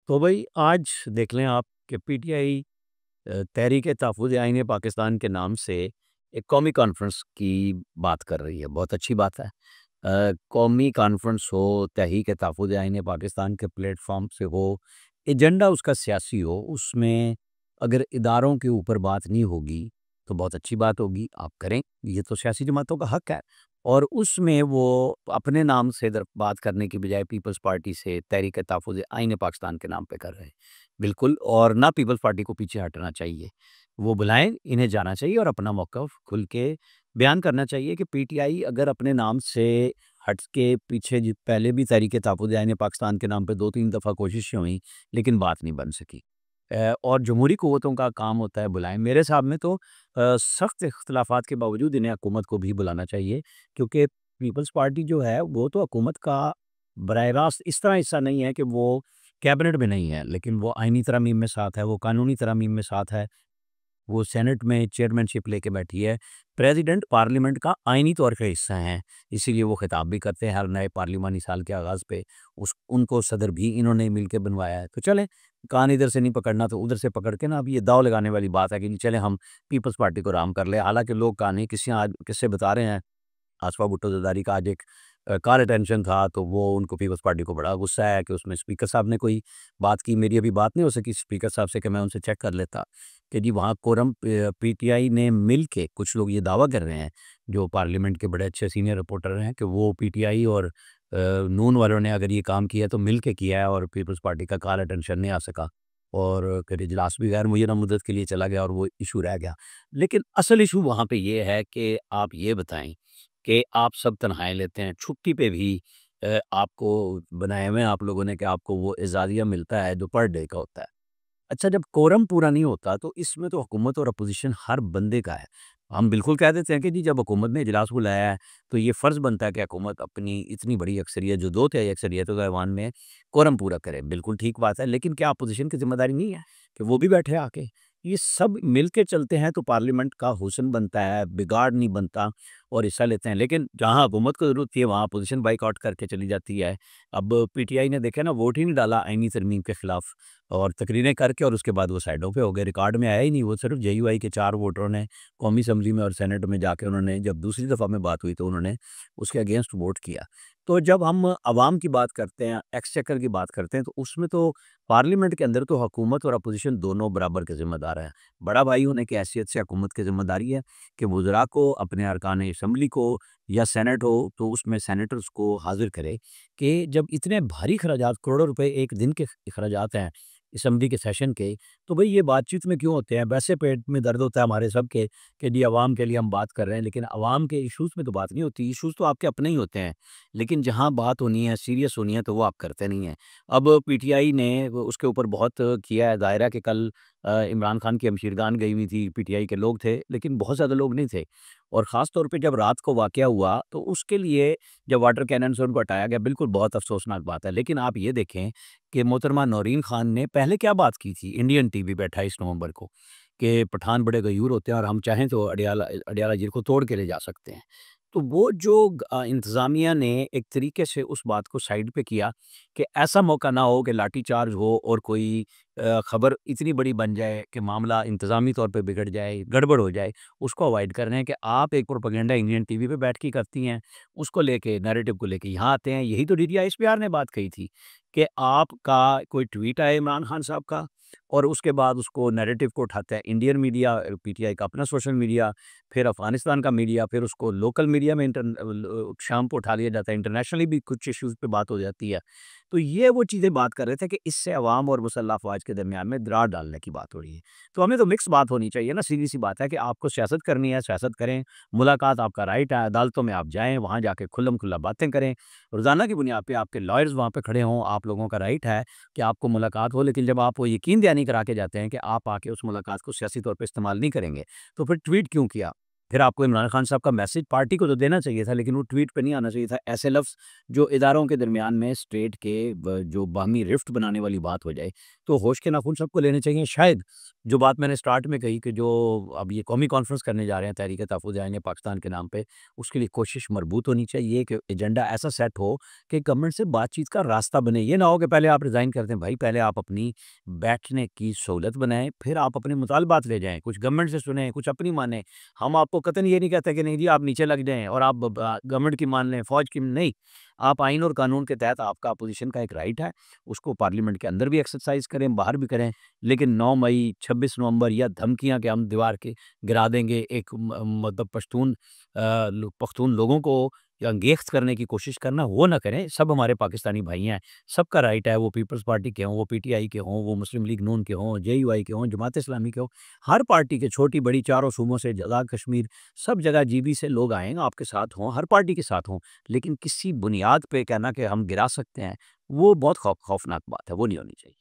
तो भाई आज देख लें आप कि पीटीआई तहरीक-ए-तहफ़्फ़ुज़ आईन पाकिस्तान के नाम से एक कौमी कॉन्फ्रेंस की बात कर रही है, बहुत अच्छी बात है। कौमी कॉन्फ्रेंस हो, तहरीक-ए-तहफ़्फ़ुज़ आईन पाकिस्तान के प्लेटफ़ॉर्म से हो, एजेंडा उसका सियासी हो, उसमें अगर इदारों के ऊपर बात नहीं होगी, तो बहुत अच्छी बात होगी, आप करें, ये तो सियासी जमातों का हक़ है। और उसमें वो अपने नाम से इधर बात करने की बजाय पीपल्स पार्टी से तहरीक-ए-तहफ़्फ़ुज़ आईन पाकिस्तान के नाम पे कर रहे हैं। बिल्कुल, और ना पीपल्स पार्टी को पीछे हटना चाहिए। वो बुलाएँ, इन्हें जाना चाहिए और अपना मौक़िफ़ खुल के बयान करना चाहिए कि पीटीआई अगर अपने नाम से हट के पीछे ज पहले भी तहरीक-ए-तहफ़्फ़ुज़ आईन पाकिस्तान के नाम पे 2-3 दफ़ा कोशिशें हुई, लेकिन बात नहीं बन सकी। और जमहूरी क़ुव्वतों का काम होता है बुलाएँ। मेरे हिसाब में तो सख़्त इख्तिलाफ़ात के बावजूद इन्हें हुकूमत को भी बुलाना चाहिए, क्योंकि पीपल्स पार्टी जो है, वो तो हुकूमत का बराह रास्त इस तरह हिस्सा नहीं है कि वो कैबिनेट में नहीं है, लेकिन वो आईनी तरमीम में साथ है, वो कानूनी तरमीम में साथ है, वो सेनेट में चेयरमैनशिप लेके बैठी है। प्रेज़िडेंट पार्लियामेंट का आईनी तौर पे हिस्सा हैं, इसीलिए वो खिताब भी करते हैं हर नए पार्लिमानी साल के आगाज़ पे। उस उनको सदर भी इन्होंने मिल के बनवाया है। तो चलें, कान इधर से नहीं पकड़ना तो उधर से पकड़ के ना अब ये दाँव लगाने वाली बात है कि नहीं चलें हम पीपल्स पार्टी को राम कर लें। हालाँकि लोग कहानी किस्से बता रहे हैं, आसफ़ा भुट्टो ज़रदारी का आज एक कार अटेंशन था, तो वो उनको पीपल्स पार्टी को बड़ा गुस्सा है कि उसमें स्पीकर साहब ने कोई बात की। मेरी अभी बात नहीं हो सकी स्पीकर साहब से कि मैं उनसे चेक कर लेता कि जी वहाँ कोरम पीटीआई ने मिल के कुछ लोग ये दावा कर रहे हैं, जो पार्लियामेंट के बड़े अच्छे सीनियर रिपोर्टर हैं कि वो पीटीआई और नून वालों ने अगर ये काम किया तो मिल के किया है और पीपल्स पार्टी का कार अटेंशन नहीं आ सका और फिर इजलास भी गैर मुय्यना मुद्दत के लिए चला गया और वो इशू रह गया। लेकिन असल इशू वहाँ पे ये है कि आप ये बताएँ कि आप सब तनख़्वाहें लेते हैं, छुट्टी पे भी आपको बनाए हुए हैं आप लोगों ने कि आपको वो एज़ाज़िया मिलता है जो पर डे का होता है। अच्छा, जब कोरम पूरा नहीं होता तो इसमें तो हुकूमत और अपोज़िशन हर बंदे का है। हम बिल्कुल कह देते हैं कि जी जब हुकूमत ने इजलास बुलाया है, तो ये फ़र्ज़ बनता है कि हुकूमत अपनी इतनी बड़ी अक्सरियत जो 2 तिहाई अक्सरियत है ऐवान में कोरम पूरा करे। बिल्कुल ठीक बात है, लेकिन क्या अपोज़िशन की ज़िम्मेदारी नहीं है कि वो भी बैठे आके? ये सब मिल के चलते हैं तो पार्लियामेंट का हुस्न बनता है, बिगाड़ नहीं बनता और हिस्सा लेते हैं। लेकिन जहाँ हुकूमत को ज़रूरत थी, वहाँ अपोज़िशन बायकॉट करके चली जाती है। अब पीटीआई ने देखा ना वोट ही नहीं डाला आईनी तरमीम के खिलाफ और तकरीरें करके और उसके बाद वो साइडों पे हो गए, रिकॉर्ड में आया ही नहीं। वो सिर्फ जेयूआई के 4 वोटरों ने कौमी असम्बली में और सेनेट में जाके उन्होंने जब दूसरी दफ़ा में बात हुई तो उन्होंने उसके अगेंस्ट वोट किया। तो जब हम अवाम की बात करते हैं, एक्सचेकर की बात करते हैं, तो उसमें तो पार्लियामेंट के अंदर तो हुकूमत और अपोज़िशन दोनों बराबर के ज़िम्मेदार हैं। बड़ा भाई होने की हैसियत से हुकूमत की ज़िम्मेदारी है कि वुज़रा को, अपने अरकान असम्बली को या सेनेट हो, तो उसमें सेनेटर्स को हाज़िर करे कि जब इतने भारी खर्चात करोड़ों रुपए एक दिन के खर्चात हैं असम्बली के सेशन के, तो भई ये बातचीत में क्यों होते हैं? वैसे पेट में दर्द होता है हमारे सब के कि जी अवाम के लिए हम बात कर रहे हैं, लेकिन अवाम के इश्यूज़ में तो बात नहीं होती। इश्यूज़ तो आपके अपने ही होते हैं, लेकिन जहाँ बात होनी है, सीरियस होनी है, तो वो आप करते नहीं हैं। अब पीटीआई ने वो उसके ऊपर बहुत किया है दायरा कि कल इमरान खान की हमशीरगान गई हुई थी, पीटीआई के लोग थे, लेकिन बहुत ज़्यादा लोग नहीं थे और ख़ास तौर पे जब रात को वाक़या हुआ, तो उसके लिए जब वाटर कैनन से उनको हटाया गया, बिल्कुल बहुत अफ़सोसनाक बात है। लेकिन आप ये देखें कि मोहतरमा नौरीन ख़ान ने पहले क्या बात की थी इंडियन टीवी पे 28 नवंबर को कि पठान बड़े गयूर होते हैं और हम चाहें तो अडियाला अडियाला झील को तोड़ के ले जा सकते हैं। तो वो जो इंतज़ामिया ने एक तरीके से उस बात को साइड पे किया कि ऐसा मौका ना हो कि लाठीचार्ज हो और कोई खबर इतनी बड़ी बन जाए कि मामला इंतज़ामी तौर पे बिगड़ जाए, गड़बड़ हो जाए, उसको अवॉइड कर रहे हैं कि आप एक प्रोपेगेंडा इंडियन टीवी पे बैठ के करती हैं, उसको लेके नैरेटिव को लेके यहाँ आते हैं। यही तो डीडीआई एसपीआर ने बात कही थी कि आपका कोई ट्वीट आया इमरान खान साहब का और उसके बाद उसको नैरेटिव को उठाता है इंडियन मीडिया, पीटीआई का अपना सोशल मीडिया, फिर अफ़गानिस्तान का मीडिया, फिर उसको लोकल मीडिया में शाम को उठा लिया जाता है, इंटरनेशनली भी कुछ इश्यूज़ पे बात हो जाती है। तो ये वो चीज़ें बात कर रहे थे कि इससे अवाम और मुसल्लह अफ़वाज के दरमियान में दरार डालने की बात हो रही है। तो हमें तो मिक्स बात होनी चाहिए ना, सीधी-सी बात है कि आपको सियासत करनी है, सियासत करें, मुलाकात आपका राइट है, अदालतों में आप जाएँ, वहाँ जाके खुल्लम-खुल्ला बातें करें, रोज़ाना की बुनियाद पे आपके लॉयर्स वहाँ पे खड़े हों, आप लोगों का राइट है कि आपको मुलाकात हो, लेकिन जब आप वो यकीन दहानी करा के जाते हैं कि आप आके उस मुलाकात को सियासी तौर पे इस्तेमाल नहीं करेंगे, तो फिर ट्वीट क्यों किया? फिर आपको इमरान खान साहब का मैसेज पार्टी को तो देना चाहिए था, लेकिन वो ट्वीट पे नहीं आना चाहिए था। ऐसे लफ्ज़ जो इदारों के दरमियान में स्टेट के जो बाहमी रिफ्ट बनाने वाली बात हो जाए, तो होश के नाखून सबको लेने चाहिए। शायद जो बात मैंने स्टार्ट में कही कि जो अब ये कौमी कॉन्फ्रेंस करने जा रहे हैं तहरीक तहफ़्फ़ुज़ आईन पाकिस्तान के नाम पे, उसके लिए कोशिश मरबूत होनी चाहिए कि एजेंडा ऐसा सेट हो कि गवर्नमेंट से बातचीत का रास्ता बने। ये ना हो कि पहले आप रिज़ाइन कर दें। भाई, पहले आप अपनी बैठने की सहूलत बनाएँ, फिर आप अपने मुतालबात ले जाएँ। कुछ गवर्नमेंट से सुनें, कुछ अपनी मानें। हम आपको कतई ये नहीं कहते कि नहीं जी आप नीचे लग जाएँ और आप गवर्नमेंट की मान लें, फ़ौज की नहीं। आप आइन और कानून के तहत आपका अपोज़िशन का एक राइट है, उसको पार्लियामेंट के अंदर भी एक्सरसाइज़ करें, बाहर भी करें। लेकिन 9 मई, 26 नवंबर या धमकियाँ कि हम दीवार के गिरा देंगे एक मतलब पख्तून लोगों को या अंगेख्त करने की कोशिश करना, वो ना करें। सब हमारे पाकिस्तानी भाई हैं, सबका राइट है, वो पीपल्स पार्टी के हों, वो पीटीआई के हों, वो मुस्लिम लीग नून के हों, जेयूआई के हों, जमात इस्लामी के हों। हर पार्टी के छोटी-बड़ी चारों सूबों से आज़ाद कश्मीर, सब जगह जीबी से लोग आएँ, आपके साथ हों, हर पार्टी के साथ हों। लेकिन किसी बुनियाद पे कहना कि हम गिरा सकते हैं, वो बहुत खौफनाक बात है, वो नहीं होनी चाहिए।